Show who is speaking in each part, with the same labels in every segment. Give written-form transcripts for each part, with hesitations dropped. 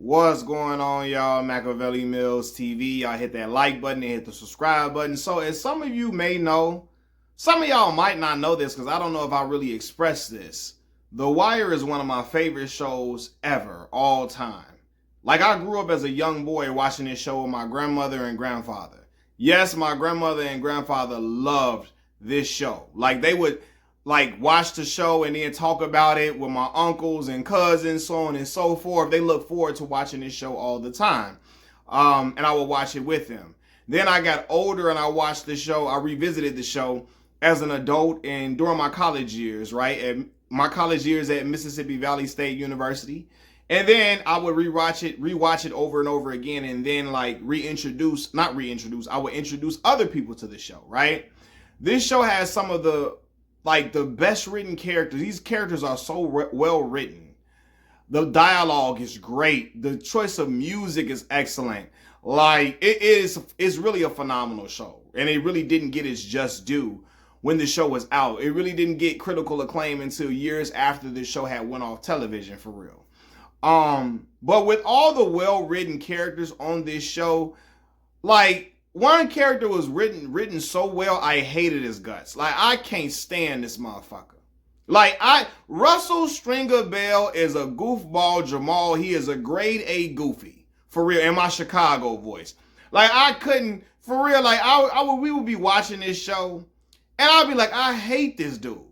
Speaker 1: What's going on, y'all? Machiavelli Mills TV. Y'all hit that like button and hit the subscribe button. So as some of you may know, some of y'all might not know this because I don't know if I really expressed this. The Wire is one of my favorite shows ever, all time. Like, I grew up as a young boy watching this show with my grandmother and grandfather. Yes, my grandmother and grandfather loved this show. Like, they would watch the show and then talk about it with my uncles and cousins, so on and so forth. They look forward to watching this show all the time. And I would watch it with them. Then I got older and I watched the show. I revisited the show as an adult and during my college years, right? At my college years at Mississippi Valley State University. And then I would rewatch it over and over again, and then I would introduce other people to the show, right? This show has some of the best written characters. These characters are so well written. The dialogue is great. The choice of music is excellent. It's really a phenomenal show. And it really didn't get its just due when the show was out. It really didn't get critical acclaim until years after the show had went off television, for real. But with all the well-written characters on this show, one character was written so well, I hated his guts. I can't stand this motherfucker. Russell Stringer Bell is a goofball Jamal. He is a grade A goofy, for real, in my Chicago voice. I couldn't, for real, we would be watching this show, and I'd be like, I hate this dude.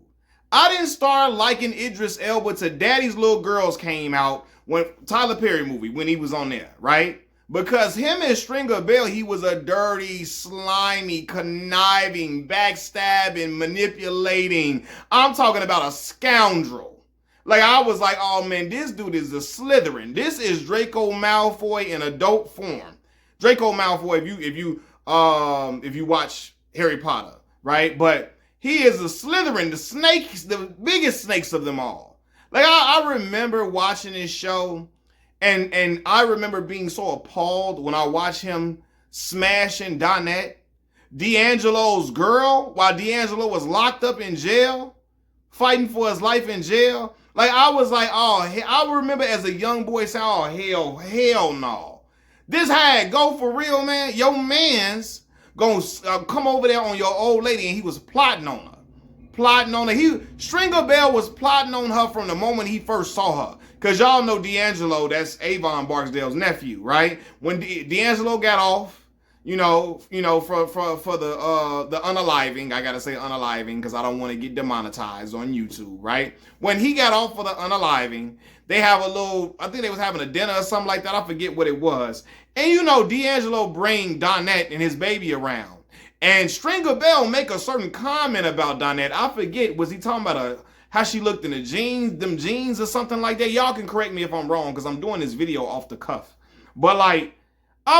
Speaker 1: I didn't start liking Idris Elba till Daddy's Little Girls came out, when Tyler Perry movie, when he was on there, right? Because him and Stringer Bell, he was a dirty, slimy, conniving, backstabbing, manipulating. I'm talking about a scoundrel. I was like, oh man, this dude is a Slytherin. This is Draco Malfoy in adult form. Draco Malfoy, if you watch Harry Potter, right? But he is a Slytherin, the snakes, the biggest snakes of them all. I remember watching this show. And I remember being so appalled when I watched him smashing Donette, D'Angelo's girl, while D'Angelo was locked up in jail, fighting for his life in jail. I was like, oh, I remember as a young boy saying, oh, hell no. This had go for real, man. Your man's gonna come over there on your old lady, and he was plotting on her. Stringer Bell was plotting on her from the moment he first saw her. Because y'all know D'Angelo, that's Avon Barksdale's nephew, right? When D'Angelo got off, for the unaliving, I gotta say unaliving because I don't want to get demonetized on YouTube, right? When he got off for the unaliving, they have I think they was having a dinner or something like that. I forget what it was. And D'Angelo bring Donette and his baby around. And Stringer Bell make a certain comment about Donette. I forget, was he talking about how she looked in the jeans or something like that? Y'all can correct me if I'm wrong because I'm doing this video off the cuff. But I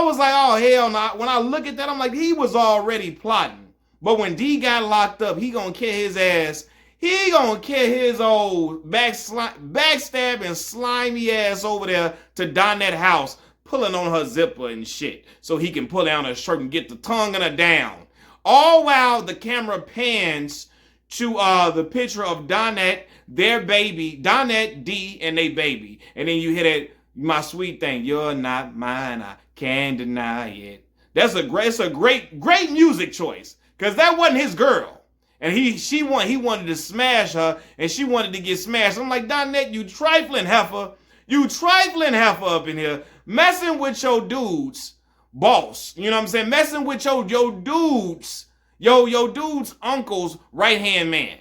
Speaker 1: was like, oh hell no. When I look at that, I'm like, he was already plotting. But when D got locked up, he gonna kill his ass. He gonna kill his old backstabbing slimy ass over there to Donette house, pulling on her zipper and shit, so he can pull down her shirt and get the tongue in her down. All while the camera pans to the picture of Donette, their baby, Donette, D, and they baby. And then you hear that, my sweet thing, you're not mine, I can't deny it. It's a great music choice. Because that wasn't his girl. And he wanted to smash her, and she wanted to get smashed. I'm like, Donette, you trifling heifer. You trifling heifer up in here, messing with your dudes. Boss, you know what I'm saying? Messing with your dudes, your dude's uncle's right-hand man.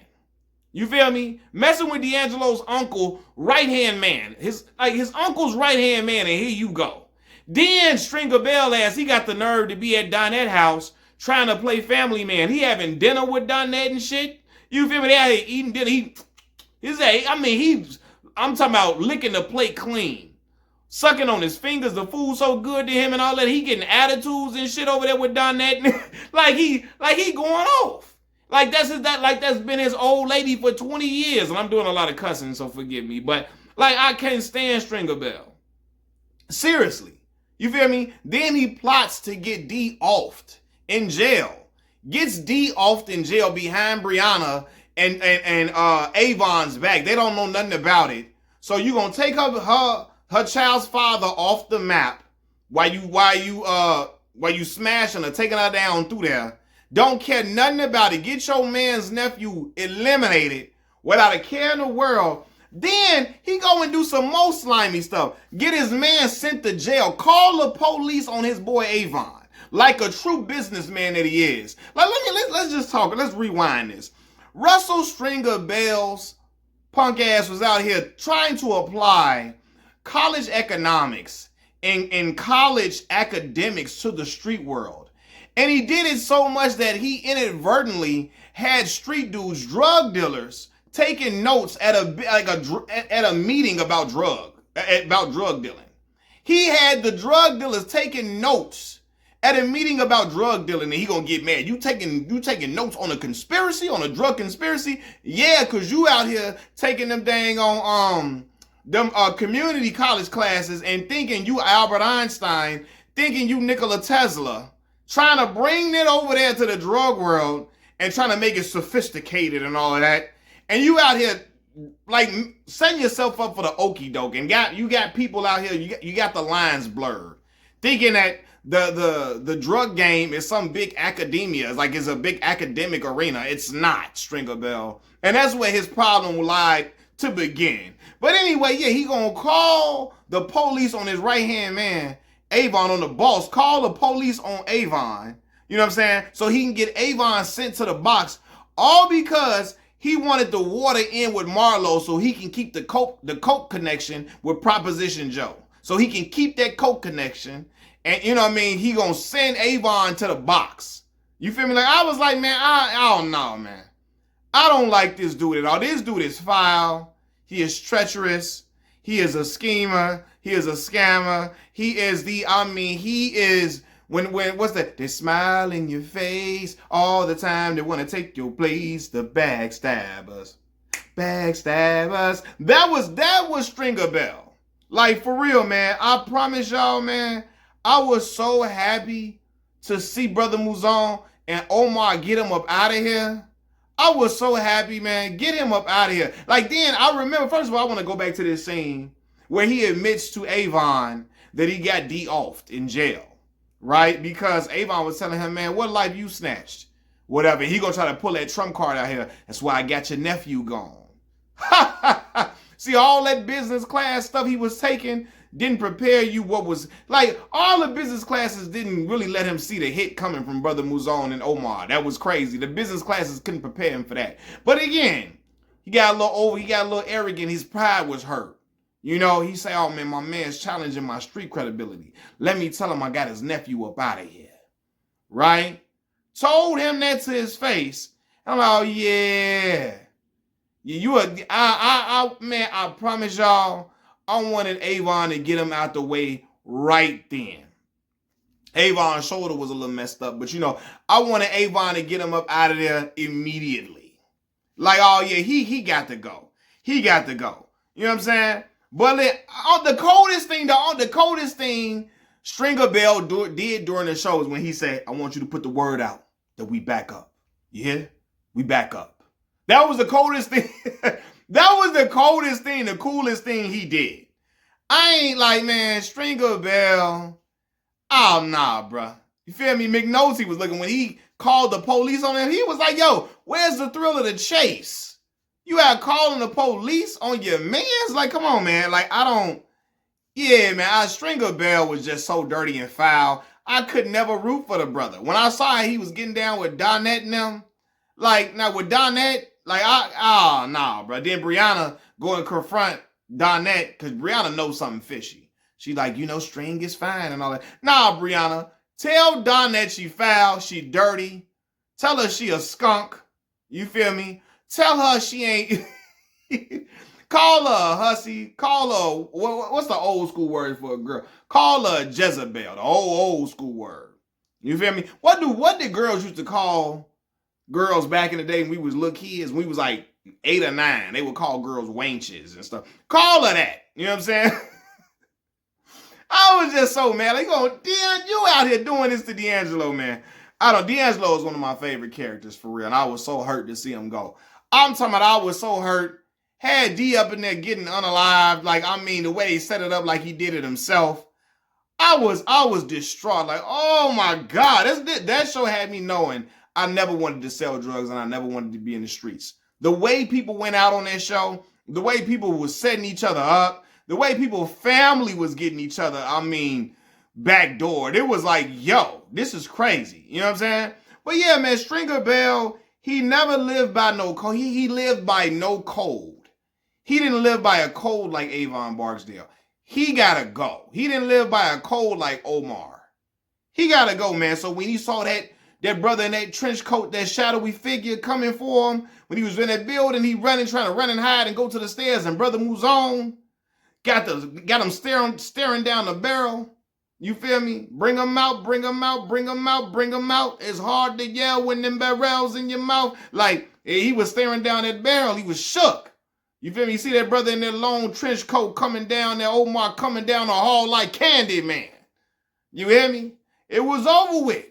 Speaker 1: You feel me? Messing with D'Angelo's uncle, right-hand man. His uncle's right-hand man, and here you go. Then Stringer Bell ass, he got the nerve to be at Donette house trying to play family man. He having dinner with Donette and shit. You feel me? They out here eating dinner. I'm talking about licking the plate clean. Sucking on his fingers, the food so good to him and all that. He getting attitudes and shit over there with Donette. like he going off. That's been his old lady for 20 years. And I'm doing a lot of cussing, so forgive me. But I can't stand Stringer Bell. Seriously. You feel me? Then he plots to get D offed in jail. Gets D offed in jail behind Brianna and Avon's back. They don't know nothing about it. So you gonna take her her child's father off the map while you smashing her, taking her down through there. Don't care nothing about it. Get your man's nephew eliminated without a care in the world. Then he go and do some more slimy stuff. Get his man sent to jail. Call the police on his boy Avon. Like a true businessman that he is. Like, let's just talk. Let's rewind this. Russell Stringer Bell's punk ass was out here trying to apply college economics and college academics to the street world. And he did it so much that he inadvertently had street dudes, drug dealers, taking notes at a meeting about drug dealing. He had the drug dealers taking notes at a meeting about drug dealing, and he gonna get mad. You taking notes on a conspiracy, on a drug conspiracy? Yeah, cause you out here taking them dang on community college classes and thinking you Albert Einstein, thinking you Nikola Tesla, trying to bring it over there to the drug world and trying to make it sophisticated and all of that. And you out here like setting yourself up for the okie doke, and you got people out here, you got the lines blurred, thinking that the drug game is some big academia. It's like it's a big academic arena. It's not, Stringer Bell. And that's where his problem lied to begin. But anyway, yeah, he gonna call the police on his right-hand man, Avon, on the boss. Call the police on Avon. You know what I'm saying? So he can get Avon sent to the box, all because he wanted the water in with Marlo so he can keep the coke connection with Proposition Joe. So he can keep that coke connection. And you know what I mean? He gonna send Avon to the box. You feel me? Like, I was like, man, I don't know, man. I don't like this dude at all. This dude is foul. He is treacherous. He is a schemer. He is a scammer. He is what's that? They smile in your face all the time. They want to take your place. The backstabbers. Backstabbers. That was Stringer Bell. Like, for real, man. I promise y'all, man. I was so happy to see Brother Muzon and Omar get him up out of here. I was so happy, man. Get him up out of here. Like, then I remember, first of all, I want to go back to this scene where he admits to Avon that he got de-offed in jail, right? Because Avon was telling him, man, what life you snatched? Whatever. He gonna try to pull that trump card out here. That's why I got your nephew gone. See, all that business class stuff he was taking didn't prepare you what was, like, all the business classes didn't really let him see the hit coming from Brother Muzon and Omar. That was crazy. The business classes couldn't prepare him for that. But again, he got a little arrogant. His pride was hurt. You know, he say, oh man, my man's challenging my street credibility. Let me tell him I got his nephew up out of here. Right? Told him that to his face. I'm like, oh yeah. Man, I promise y'all, I wanted Avon to get him out the way right then. Avon's shoulder was a little messed up, but you know, I wanted Avon to get him up out of there immediately. Like, oh yeah, he got to go. He got to go. You know what I'm saying? But the coldest thing Stringer Bell did during the show is when he said, I want you to put the word out that we back up. You hear? We back up. That was the coldest thing. That was the coldest thing, the coolest thing he did. I ain't like, man, Stringer Bell. Oh, nah, bruh. You feel me? McNulty was looking when he called the police on him. He was like, yo, where's the thrill of the chase? You out calling the police on your mans? Like, come on, man. Like, yeah, man. Stringer Bell was just so dirty and foul. I could never root for the brother. When I saw he was getting down with Donette and them, like, now with Donette, like, nah, bro. Then Brianna go and confront Donette because Brianna knows something fishy. She like, you know, String is fine and all that. Nah, Brianna, tell Donette she foul, she dirty. Tell her she a skunk. You feel me? Tell her she ain't. Call her a hussy. Call her, what's the old school word for a girl? Call her a Jezebel, the old school word. You feel me? What did girls used to call girls back in the day when we was little kids, when we was like 8 or 9? They would call girls wenches and stuff. Call her that. You know what I'm saying? I was just so mad. Like, you out here doing this to D'Angelo, man. D'Angelo is one of my favorite characters for real, and I was so hurt to see him go. I'm talking about I was so hurt had D up in there getting unalived. Like, I mean, the way he set it up like he did it himself. I was distraught. Like, oh my God. That show had me knowing I never wanted to sell drugs and I never wanted to be in the streets. The way people went out on that show, the way people was setting each other up, the way people's family was getting each other, I mean, backdoored. It was like, yo, this is crazy. You know what I'm saying? But yeah, man, Stringer Bell, he never lived by no code. He lived by no code. He didn't live by a code like Avon Barksdale. He gotta go. He didn't live by a code like Omar. He gotta go, man. So when he saw that brother in that trench coat, that shadowy figure coming for him, when he was in that building, he trying to run and hide and go to the stairs, and brother moves on, got him staring down the barrel. You feel me? Bring him out, bring him out, bring him out, bring him out. It's hard to yell when them barrels in your mouth. Like, he was staring down that barrel. He was shook. You feel me? You see that brother in that long trench coat coming down, that Omar coming down the hall like Candyman. You hear me? It was over with.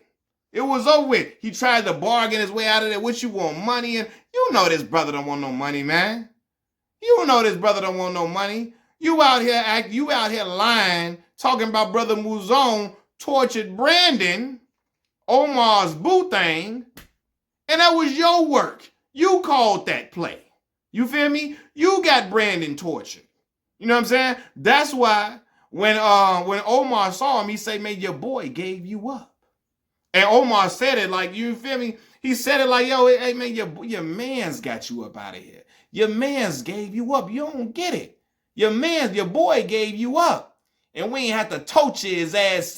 Speaker 1: It was over with. He tried to bargain his way out of there. What you want, money? And you know this brother don't want no money, man. You know this brother don't want no money. You out here lying, talking about Brother Muzon tortured Brandon, Omar's boo thing, and that was your work. You called that play. You feel me? You got Brandon tortured. You know what I'm saying? That's why when Omar saw him, he said, man, your boy gave you up. And Omar said it like, you feel me? He said it like, yo, hey man, your man's got you up out of here. Your man's gave you up. You don't get it. Your boy gave you up. And we ain't have to torture his ass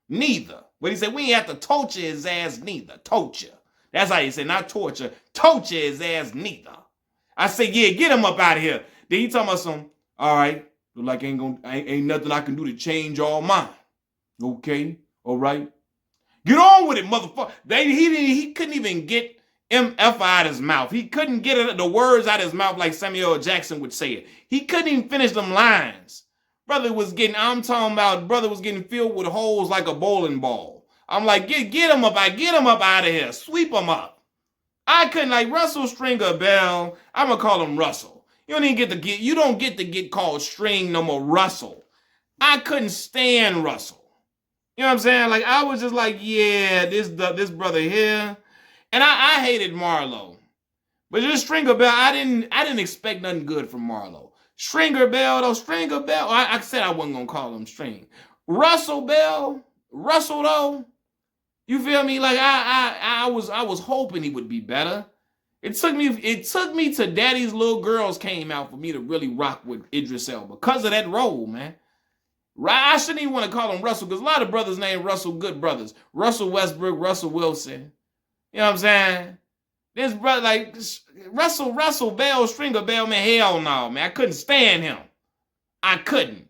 Speaker 1: neither. But he said, we ain't have to torture his ass neither. Torture. That's how he said, not torture. Torture his ass neither. I said, yeah, get him up out of here. Then he talking about some, all right, look like ain't nothing I can do to change all mine. Okay, all right. Get on with it, motherfucker. He couldn't even get MF out of his mouth. He couldn't get the words out of his mouth like Samuel L. Jackson would say it. He couldn't even finish them lines. Brother was getting filled with holes like a bowling ball. I'm like, get him up out of here. Sweep him up. I couldn't, like, Russell Stringer Bell, I'm gonna call him Russell. You don't get to get called String no more, Russell. I couldn't stand Russell. You know what I'm saying? Like, I was just like, yeah, this brother here. And I hated Marlo. But just Stringer Bell, I didn't expect nothing good from Marlo. Stringer Bell, I said I wasn't gonna call him String. Russell though, you feel me? Like I was hoping he would be better. It took me to Daddy's Little Girls came out for me to really rock with Idris Elba because of that role, man. I shouldn't even want to call him Russell because a lot of brothers named Russell good brothers. Russell Westbrook, Russell Wilson. You know what I'm saying? This brother, like Russell Bell, Stringer Bell, man, hell no, man. I couldn't stand him. I couldn't.